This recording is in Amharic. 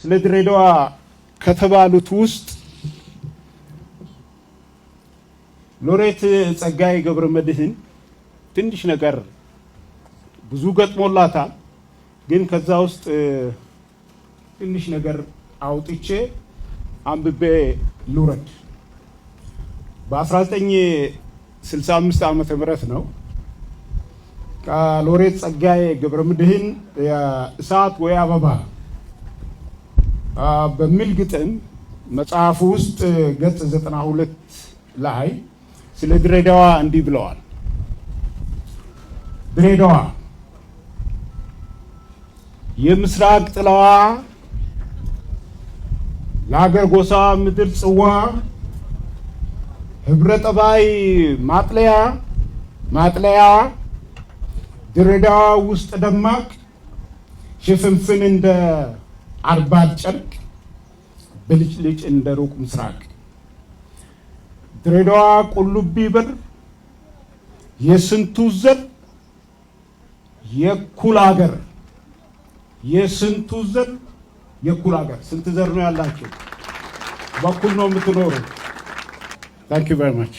ስለ ድሬዳዋ ከተባሉት ውስጥ ሎሬት ጸጋዬ ገብረመድህን ትንሽ ነገር ብዙ ገጥሞላታል። ግን ከዛ ውስጥ ትንሽ ነገር አውጥቼ አንብቤ ልውረድ። በ1965 ዓመተ ምህረት ነው ሎሬት ጸጋዬ ገብረመድህን የእሳት ወይ አበባ በሚል ግጥም መጽሐፉ ውስጥ ገጽ 92 ላይ ስለ ድሬዳዋ እንዲህ ብለዋል። ድሬዳዋ የምስራቅ ጥላዋ ለሀገር ጎሳ ምድር ጽዋ ህብረ ጠባይ ማጥለያ ድሬዳዋ ውስጥ ደማቅ ሽፍንፍን እንደ አርባድ ጨርቅ ብልጭልጭ እንደ ሩቅ ምስራቅ ድሬዳዋ ቁልቢ በር የስንቱ ዘር የኩል ሀገር የስንቱ ዘር የኩል ሀገር። ስንት ዘር ነው ያላችሁ? በኩል ነው የምትኖሩ። ታንክ ዩ ቬሪ ማች